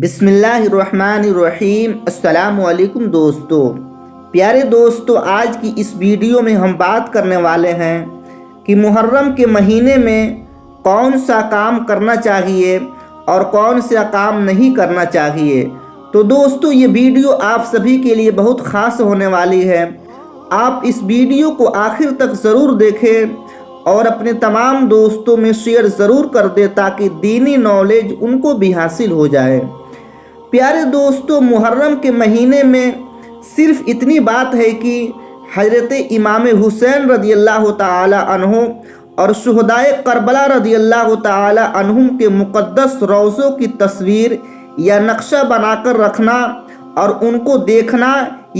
بسم اللہ الرحمن الرحیم۔ السلام علیکم دوستو، پیارے دوستو، آج کی اس ویڈیو میں ہم بات کرنے والے ہیں کہ محرم کے مہینے میں کون سا کام کرنا چاہیے اور کون سا کام نہیں کرنا چاہیے۔ تو دوستو، یہ ویڈیو آپ سبھی کے لیے بہت خاص ہونے والی ہے۔ آپ اس ویڈیو کو آخر تک ضرور دیکھیں اور اپنے تمام دوستوں میں شیئر ضرور کر دیں تاکہ دینی نالج ان کو بھی حاصل ہو جائے۔ پیارے دوستو، محرم کے مہینے میں صرف اتنی بات ہے کہ حضرت امام حسین رضی اللہ تعالی عنہ اور شہدائے کربلا رضی اللہ تعالی عنہم کے مقدس روضوں کی تصویر یا نقشہ بنا کر رکھنا اور ان کو دیکھنا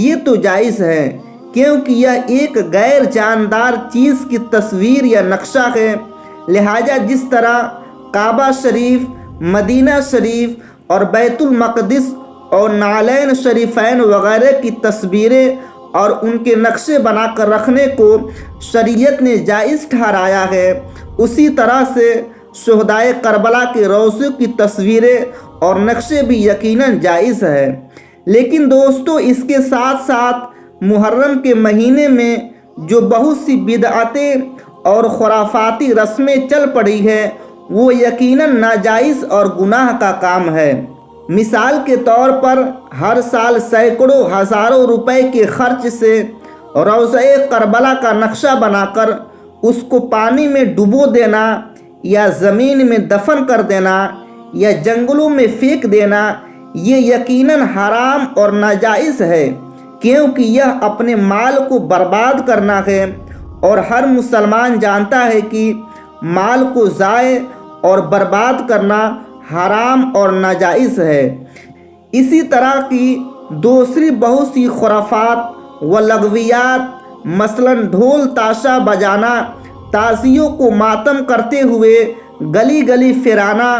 یہ تو جائز ہے، کیونکہ یہ ایک غیر جاندار چیز کی تصویر یا نقشہ ہے۔ لہٰذا جس طرح کعبہ شریف، مدینہ شریف اور بیت المقدس اور نعلین شریفین وغیرہ کی تصویریں اور ان کے نقشے بنا کر رکھنے کو شریعت نے جائز ٹھہرایا ہے، اسی طرح سے شہدائے کربلا کے روضوں کی تصویریں اور نقشے بھی یقیناً جائز ہے۔ لیکن دوستو، اس کے ساتھ ساتھ محرم کے مہینے میں جو بہت سی بدعتیں اور خرافاتی رسمیں چل پڑی ہیں وہ یقیناً ناجائز اور گناہ کا کام ہے۔ مثال کے طور پر ہر سال سینکڑوں ہزاروں روپے کے خرچ سے روضہ کربلا کا نقشہ بنا کر اس کو پانی میں ڈبو دینا یا زمین میں دفن کر دینا یا جنگلوں میں پھینک دینا یہ یقیناً حرام اور ناجائز ہے، کیونکہ یہ اپنے مال کو برباد کرنا ہے، اور ہر مسلمان جانتا ہے کہ مال کو ضائع اور برباد کرنا حرام اور ناجائز ہے۔ اسی طرح کی دوسری بہت سی خرافات و لغویات، مثلاً ڈھول تاشا بجانا، تعزیوں کو ماتم کرتے ہوئے گلی گلی پھرانا،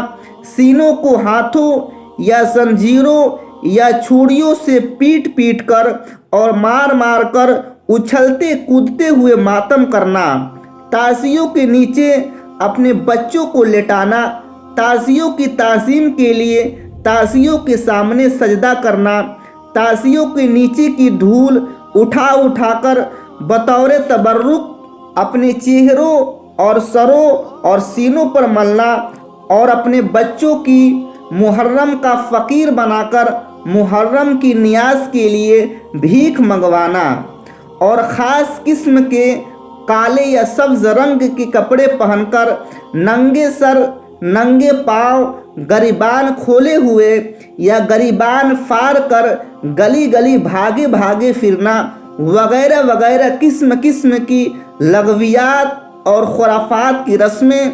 سینوں کو ہاتھوں یا زنجیروں یا چھڑیوں سے پیٹ پیٹ کر اور مار مار کر اچھلتے کودتے ہوئے ماتم کرنا، تعزیوں کے نیچے اپنے بچوں کو لٹانا، تعزیوں کی تعظیم کے لیے تعزیوں کے سامنے سجدہ کرنا، تعزیوں کے نیچے کی دھول اٹھا اٹھا کر بطور تبرک اپنے چہروں اور سروں اور سینوں پر ملنا، اور اپنے بچوں کی محرم کا فقیر بنا کر محرم کی نیاز کے لیے بھیک منگوانا، اور خاص قسم کے کالے یا سبز رنگ کے کپڑے پہن کر ننگے سر ننگے پاؤں گریبان کھولے ہوئے یا گریبان فار کر گلی گلی بھاگے بھاگے پھرنا وغیرہ وغیرہ قسم قسم کی لغویات اور خرافات کی رسمیں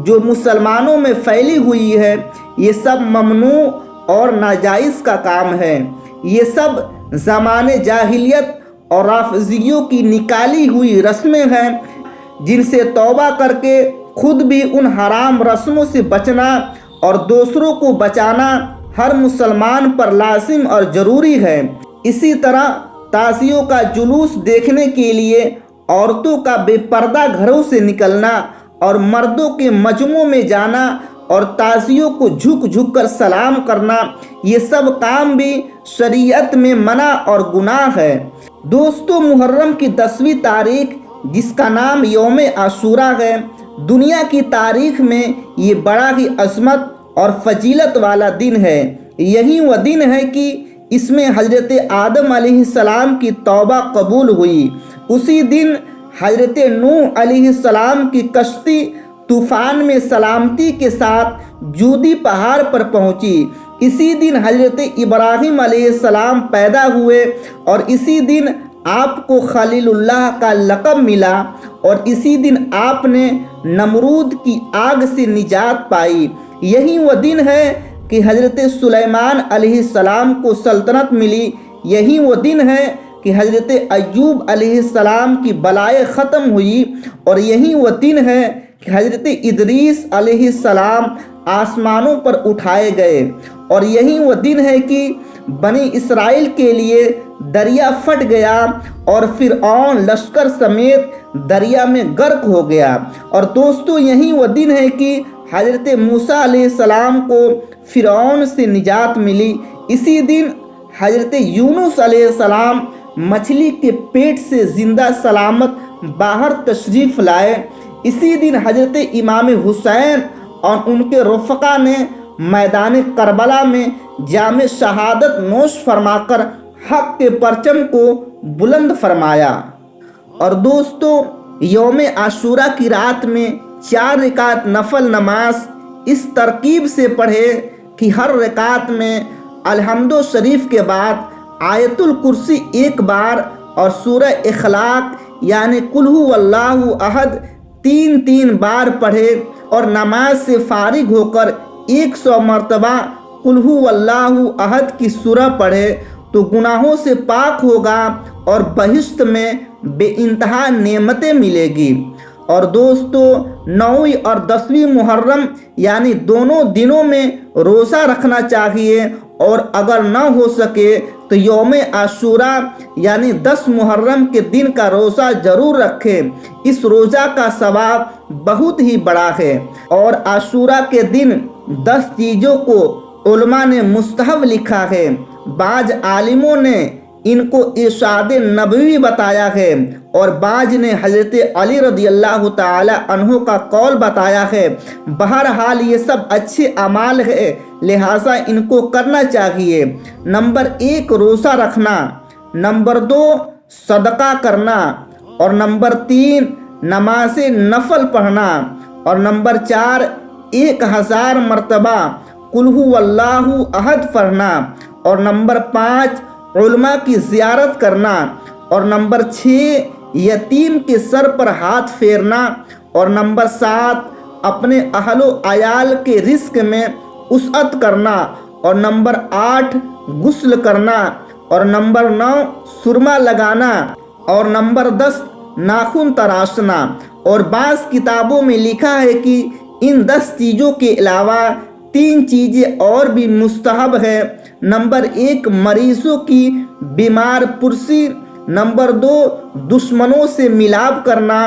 جو مسلمانوں میں پھیلی ہوئی ہے، یہ سب ممنوع اور ناجائز کا کام ہے۔ یہ سب زمانے جاہلیت اور رافضیوں کی نکالی ہوئی رسمیں ہیں، جن سے توبہ کر کے خود بھی ان حرام رسموں سے بچنا اور دوسروں کو بچانا ہر مسلمان پر لازم اور ضروری ہے۔ اسی طرح تعزیوں کا جلوس دیکھنے کے لیے عورتوں کا بے پردہ گھروں سے نکلنا اور مردوں کے مجمعوں میں جانا اور تعزیوں کو جھک جھک کر سلام کرنا، یہ سب کام بھی شریعت میں منع اور گناہ ہے۔ دوستو، محرم کی 10ویں تاریخ جس کا نام یوم عاشوراء ہے، دنیا کی تاریخ میں یہ بڑا ہی عظمت اور فضیلت والا دن ہے۔ یہی وہ دن ہے کہ اس میں حضرت آدم علیہ السلام کی توبہ قبول ہوئی۔ اسی دن حضرت نوح علیہ السلام کی کشتی طوفان میں سلامتی کے ساتھ جودی پہاڑ پر پہنچی۔ اسی دن حضرت ابراہیم علیہ السلام پیدا ہوئے، اور اسی دن آپ کو خلیل اللہ کا لقب ملا، اور اسی دن آپ نے نمرود کی آگ سے نجات پائی۔ یہی وہ دن ہے کہ حضرت سلیمان علیہ السلام کو سلطنت ملی۔ یہی وہ دن ہے کہ حضرت ایوب علیہ السلام کی بلائیں ختم ہوئی، اور یہی وہ دن ہے کہ حضرت ادریس علیہ السلام آسمانوں پر اٹھائے گئے، اور یہی وہ دن ہے کہ بنی اسرائیل کے لیے دریا پھٹ گیا اور فرعون لشکر سمیت دریا میں غرق ہو گیا۔ اور دوستو، یہی وہ دن ہے کہ حضرت موسیٰ علیہ السلام کو فرعون سے نجات ملی۔ اسی دن حضرت یونس علیہ السلام مچھلی کے پیٹ سے زندہ سلامت باہر تشریف لائے۔ اسی دن حضرت امام حسین اور ان کے رفقا نے میدان کربلا میں جام شہادت نوش فرما کر حق کے پرچم کو بلند فرمایا۔ اور دوستو، یوم عاشورہ کی رات میں 4 رکعت نفل نماز اس ترکیب سے پڑھے کہ ہر رکعت میں الحمد شریف کے بعد آیت الکرسی 1 بار اور سورہ اخلاق یعنی قل هو اللہ احد 3 بار پڑھے، اور نماز سے فارغ ہو کر 100 مرتبہ قل هو اللہ احد کی سورہ پڑھے تو گناہوں سے پاک ہوگا اور بہشت میں بے انتہا نعمتیں ملے گی۔ اور دوستو، 9ویں اور 10ویں محرم یعنی دونوں دنوں میں روزہ رکھنا چاہیے، اور اگر نہ ہو سکے تو یوم عاشورہ یعنی 10 محرم کے دن کا روزہ ضرور رکھیں۔ اس روزہ کا ثواب بہت ہی بڑا ہے۔ اور عاشورہ کے دن 10 چیزوں کو علماء نے مستحب لکھا ہے۔ بعض عالموں نے ان کو ارشاد نبوی بتایا ہے، اور بعض نے حضرت علی رضی اللہ تعالی عنہ کا قول بتایا ہے۔ بہرحال یہ سب اچھے اعمال ہے، لہٰذا ان کو کرنا چاہیے۔ نمبر 1 روزہ رکھنا، نمبر 2 صدقہ کرنا، اور نمبر 3 نماز نفل پڑھنا، اور نمبر 4 1000 مرتبہ قل هو اللہ احد پڑھنا، اور نمبر 5 علماء کی زیارت کرنا، اور نمبر 6 یتیم کے سر پر ہاتھ پھیرنا، اور نمبر 7 اپنے اہل و عیال کے رزق میں وسعت کرنا، اور نمبر 8 غسل کرنا، اور نمبر 9 سرما لگانا، اور نمبر 10 ناخن تراشنا۔ اور بعض کتابوں میں لکھا ہے کہ ان 10 چیزوں کے علاوہ 3 چیزیں اور بھی مستحب ہے۔ نمبر 1 مریضوں کی بیمار پرسی، نمبر 2 دشمنوں سے ملاب کرنا،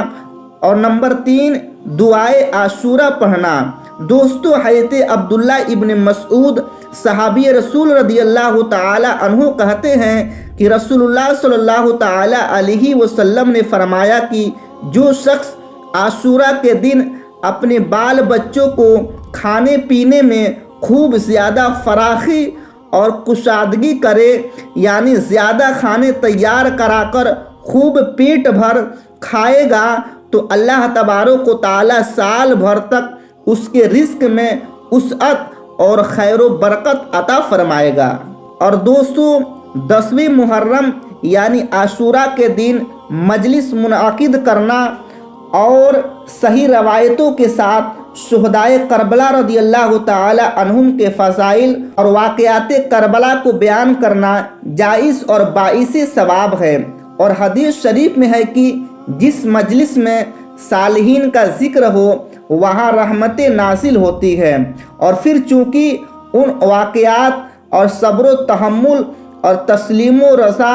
اور نمبر 3 دعائے عاشورہ پڑھنا۔ دوستو، حضرت عبداللہ ابن مسعود صحابی رسول رضی اللہ تعالی عنہ کہتے ہیں کہ رسول اللہ صلی اللہ تعالی علیہ وسلم نے فرمایا کہ جو شخص عاشورہ کے دن اپنے بال بچوں کو کھانے پینے میں خوب زیادہ فراخی اور کشادگی کرے، یعنی زیادہ کھانے تیار کرا کر خوب پیٹ بھر کھائے گا، تو اللہ تبارک و تعالی سال بھر تک اس کے رزق میں وسعت اور خیر و برکت عطا فرمائے گا۔ اور دوستو، 10ویں محرم یعنی عاشورہ کے دن مجلس منعقد کرنا اور صحیح روایتوں کے ساتھ شہدائے کربلا رضی اللہ تعالی عنہم کے فضائل اور واقعات کربلا کو بیان کرنا جائز اور باعث ثواب ہے۔ اور حدیث شریف میں ہے کہ جس مجلس میں صالحین کا ذکر ہو وہاں رحمتیں نازل ہوتی ہے، اور پھر چونکہ ان واقعات اور صبر و تحمل اور تسلیم و رضا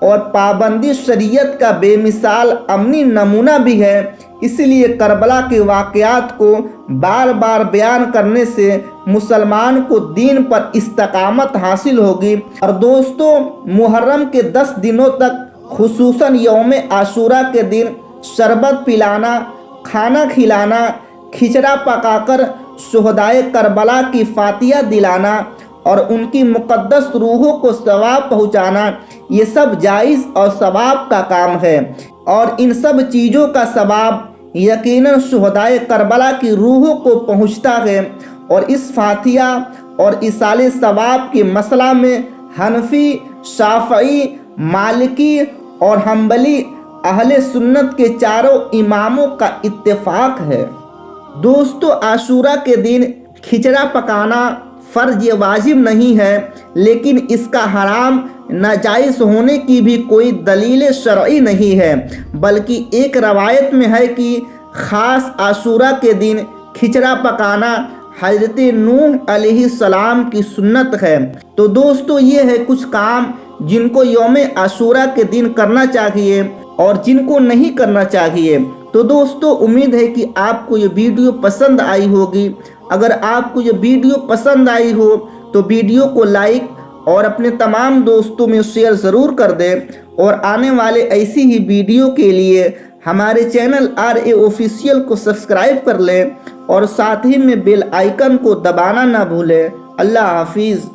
اور پابندی شریعت کا بے مثال عملی نمونہ بھی ہے، اس لیے کربلا کے واقعات کو بار بار بیان کرنے سے مسلمان کو دین پر استقامت حاصل ہوگی۔ اور دوستو، محرم کے 10 دنوں تک خصوصاً یوم عاشورہ کے دن شربت پلانا، کھانا کھلانا، کھچڑا پکا کر شہدائے کربلا کی فاتحہ دلانا اور ان کی مقدس روحوں کو ثواب پہنچانا، یہ سب جائز اور ثواب کا کام ہے۔ اور ان سب چیزوں کا ثواب یقیناً شہدائے کربلا کی روحوں کو پہنچتا ہے۔ اور اس فاتحہ اور ایصال ثواب کے مسئلہ میں حنفی، شافعی، مالکی اور حنبلی اہل سنت کے چاروں اماموں کا اتفاق ہے۔ دوستو، عاشورہ کے دن کھچڑا پکانا فرض واجب نہیں ہے، لیکن اس کا حرام ناجائز ہونے کی بھی کوئی دلیل شرعی نہیں ہے، بلکہ ایک روایت میں ہے کہ خاص عاشورہ کے دن کھچڑا پکانا حضرت نوح علیہ السلام کی سنت ہے۔ تو دوستو، یہ ہے کچھ کام جن کو یوم عاشورہ کے دن کرنا چاہیے اور جن کو نہیں کرنا چاہیے۔ تو دوستو، امید ہے کہ آپ کو یہ ویڈیو پسند آئی ہوگی۔ اگر آپ کو یہ ویڈیو پسند آئی ہو تو ویڈیو کو لائک اور اپنے تمام دوستوں میں شیئر ضرور کر دیں، اور آنے والے ایسی ہی ویڈیو کے لیے ہمارے چینل RA آفیشیل کو سبسکرائب کر لیں اور ساتھ ہی میں بیل آئیکن کو دبانا نہ بھولیں۔ اللہ حافظ۔